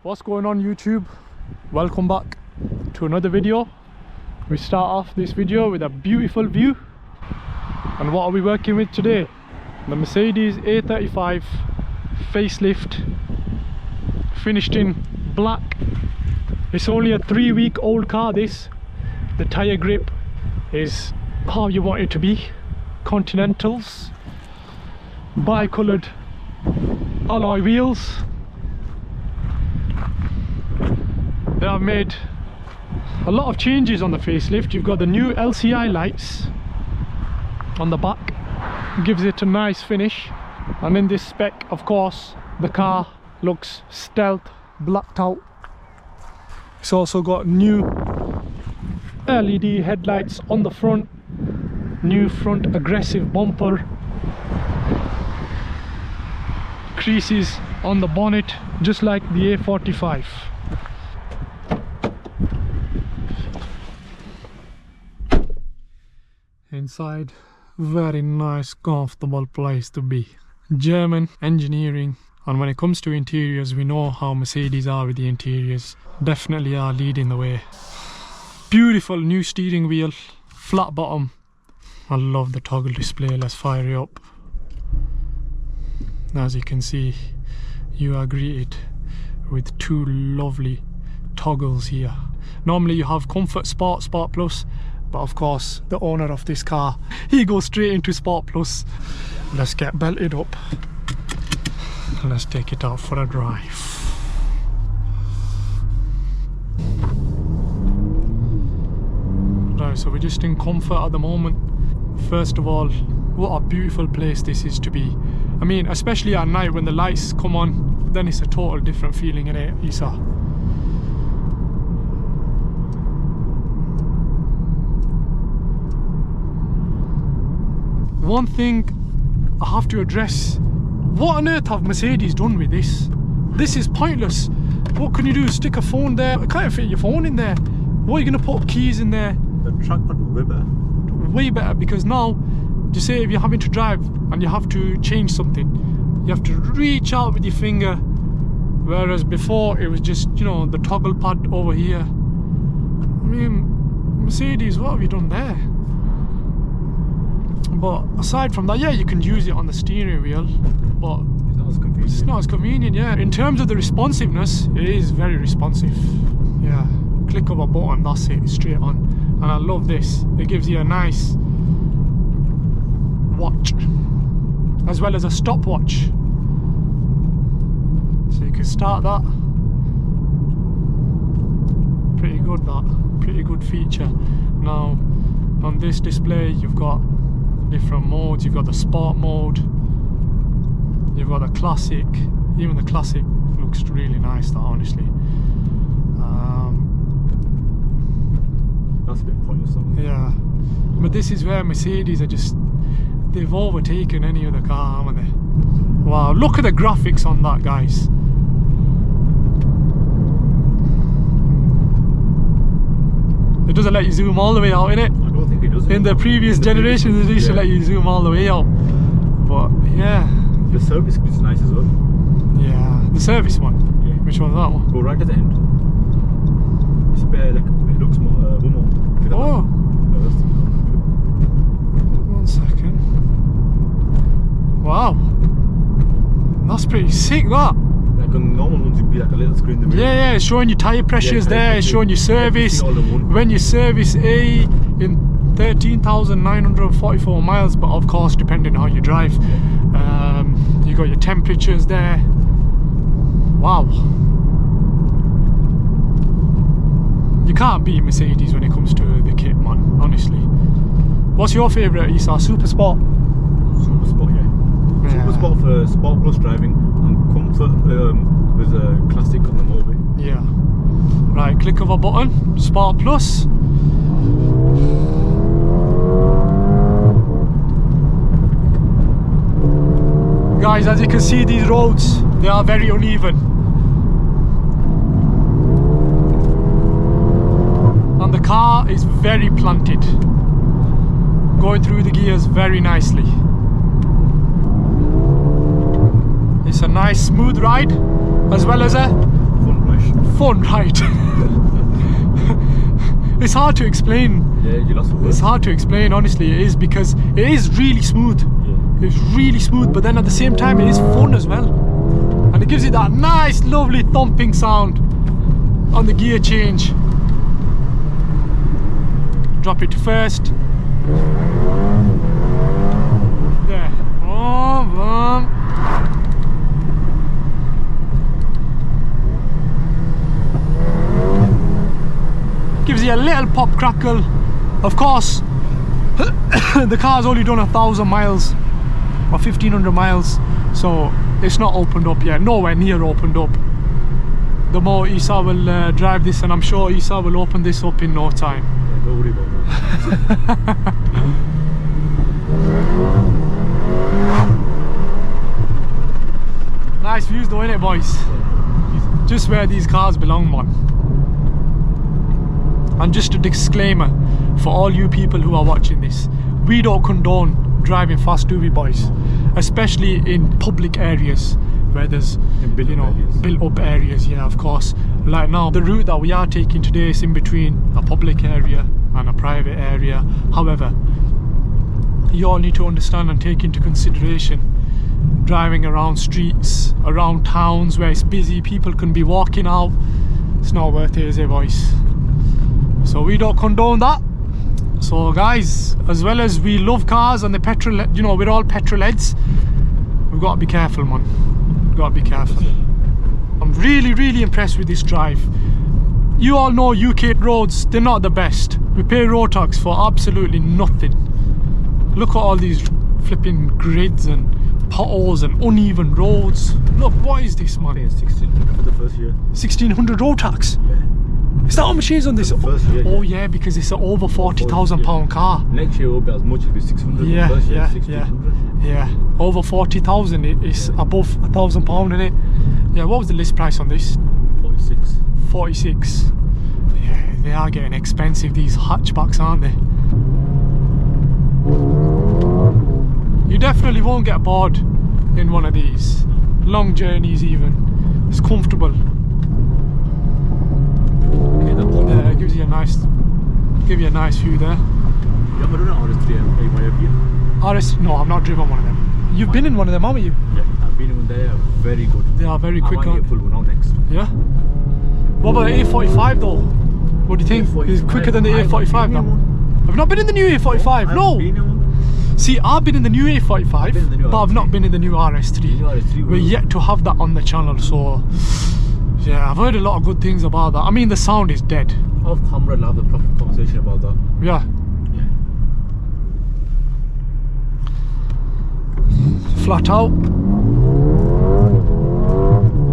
What's going on YouTube? Welcome back to another video. We start off this video with a beautiful view. And what are we working with today? The Mercedes A35 facelift, finished in black. It's only a 3-week-old car this. The tyre grip is how you want it to be. Continentals, bi-coloured alloy wheels. They have made a lot of changes on the facelift. You've got the new LCI lights on the back, gives it a nice finish. And in this spec, of course, the car looks stealth, blacked out. It's also got new LED headlights on the front, new front aggressive bumper, creases on the bonnet just like the A45. Inside, very nice, comfortable place to be. German engineering, and when it comes to interiors, we know how Mercedes are with the interiors. Definitely are leading the way. Beautiful new steering wheel, flat bottom. I love the toggle display. Let's fire it up. As you can see, you are greeted with two lovely toggles here. Normally you have Comfort, Sport, Sport Plus, but of course the owner of this car, he goes straight into Sport Plus. Let's get belted up. Let's take it out for a drive. Right, so we're just in Comfort at the moment. First of all, what a beautiful place this is to be. I mean, especially at night when the lights come on, then it's a total different feeling in it, Isa. One thing I have to address, what on earth have Mercedes done with this? This is pointless. What can you do? Stick a phone there? I can't fit your phone in there. What are you going to put keys in there? The trackpad will be way better. Way better, because now, just say if you're having to drive and you have to change something, you have to reach out with your finger, whereas before it was just, you know, the toggle pad over here. I mean, Mercedes, what have you done there? But aside from that, yeah, you can use it on the steering wheel, but it's not as convenient. It's not as convenient, yeah. In terms of the responsiveness, it is very responsive. Yeah, click of a button, that's it, straight on. And I love this. It gives you a nice watch, as well as a stopwatch. So you can start that. Pretty good, that. Pretty good feature. Now, on this display, you've got different modes. You've got the sport mode, you've got the classic. Even the classic looks really nice, that, honestly. That's a bit pointless, though. Yeah, but this is where Mercedes are just, they've overtaken any other car, haven't they? Wow, look at the graphics on that, guys. It doesn't let you zoom all the way out, innit? I don't think it does. In the previous generations, it used to let you zoom all the way out. But yeah. The service is nice as well. Yeah, the service one. Yeah. Which one's that one? Go right at the end. It's a bit like, it looks more Oh. No, that's 1 second. Wow. That's pretty sick, that. like on normal ones, it'd be like a little screen in the middle. Yeah, it's showing your tyre pressures there, it's showing your service. When you service A in 13,944 miles, but of course, depending on how you drive. You got your temperatures there. Wow. You can't beat Mercedes when it comes to the kit, man, honestly. What's your favourite, Isa? Super Sport? Super Sport, yeah. Super Sport for Sport Plus driving, and Comfort with a classic on the motorway. Yeah. Right, click of a button, Sport Plus. Guys, as you can see, these roads, they are very uneven. And the car is very planted, going through the gears very nicely. It's a nice smooth ride, as well as a fun ride. fun ride. It's hard to explain. Yeah, you lost the word. It's hard to explain, honestly. It is, because it is really smooth. Yeah. It's really smooth, but then at the same time it is fun as well. And it gives it that nice, lovely thumping sound on the gear change. Drop it to first. There. Boom, boom. Gives you a little pop crackle. Of course, the car's only done 1,000 miles or 1,500 miles, so it's not opened up yet, nowhere near opened up. The more Isa will drive this, and I'm sure Isa will open this up in no time. Yeah, don't worry about that. Nice views though, innit, boys? Just where these cars belong, man. And just a disclaimer for all you people who are watching this, we don't condone driving fast, do we, boys? Especially in public areas where there's, you know, built up areas. Yeah, of course. Like now, the route that we are taking today is in between a public area and a private area. However, you all need to understand and take into consideration driving around streets, around towns where it's busy, people can be walking out. It's not worth it, is it, boys? So we don't condone that. So guys, as well as we love cars and the petrol, you know, we're all petrol heads, we've got to be careful, man. We've got to be careful. I'm really impressed with this drive. You all know UK roads, they're not the best. We pay road tax for absolutely nothing. Look at all these flipping grids and potholes and uneven roads. Look, what is this, man? It's 1,600 for the first year. 1,600 road tax? Yeah. Is that how much it is on this? First year, oh yeah, because it's an over £40,000 car. Next year will be as much, it'll be 600. Yeah, first year, yeah, 1,600. yeah. Over 40,000. It's above £1,000, isn't it? Yeah. What was the list price on this? 46. 46. Yeah, they are getting expensive, these hatchbacks, aren't they? You definitely won't get bored in one of these. Long journeys even. It's comfortable. Yeah, it gives you a nice view there. You ever done an RS3 RS? No, I've not driven one of them. You've been in one of them, haven't you? Yeah, I've been in one. They are very good. They are very quick. I might get a full one out next. Yeah. What about the A45 though? What do you think? A45. It's quicker than the A45 now. I've not been in the new A45. No. See, I've been in the new A45, but I've not been in the new RS3. We're yet to have that on the channel, so yeah, I've heard a lot of good things about that. I mean, the sound is dead. Off camera, I'll have a proper conversation about that. Yeah. Flat out.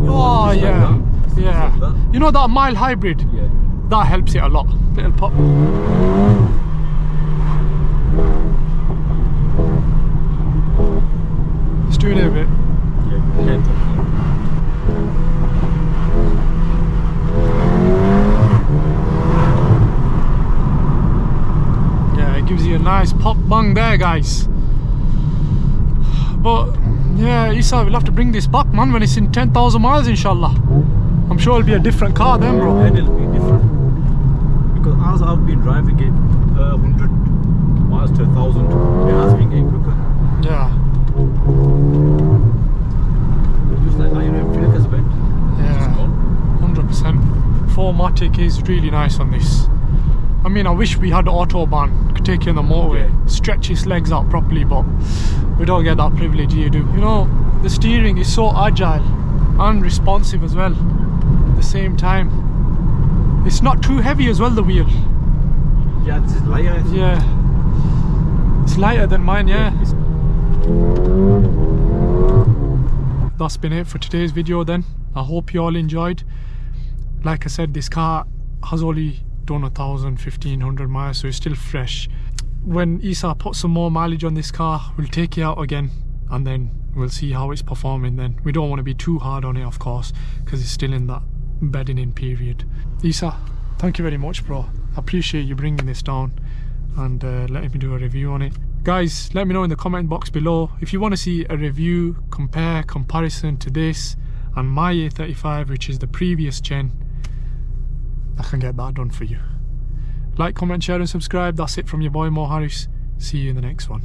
Oh yeah, yeah. You know that mild hybrid? Yeah. That helps it a lot. Little pop. Let's do it a bit. Yeah. Yeah, it gives you a nice pop bang there, guys. But yeah, Isa, we'll have to bring this back, man, when it's in 10,000 miles, inshallah. I'm sure it'll be a different car then, bro. And it'll be different. Because as I've been driving it 100 miles to 1,000, it has been getting quicker. Yeah. Just like that, you know, feel like it's a bit. Yeah. 100%. 4MATIC is really nice on this. I mean, I wish we had Autobahn, could take you on the motorway, stretch his legs out properly, but we don't get that privilege here, do. You know, the steering is so agile and responsive as well at the same time. It's not too heavy as well, the wheel. Yeah, this is lighter. Yeah. It's lighter than mine, yeah. That's been it for today's video then. I hope you all enjoyed. Like I said, this car has only done 1,000, 1,500 miles, so it's still fresh. When Isa puts some more mileage on this car, we'll take it out again and then we'll see how it's performing then. We don't want to be too hard on it, of course, because it's still in that bedding in period. Isa, thank you very much, bro. I appreciate you bringing this down and letting me do a review on it. Guys, let me know in the comment box below if you want to see a review, comparison to this and my A35, which is the previous gen. I can get that done for you. Like, comment, share and subscribe. That's it from your boy Mo Harris. See you in the next one.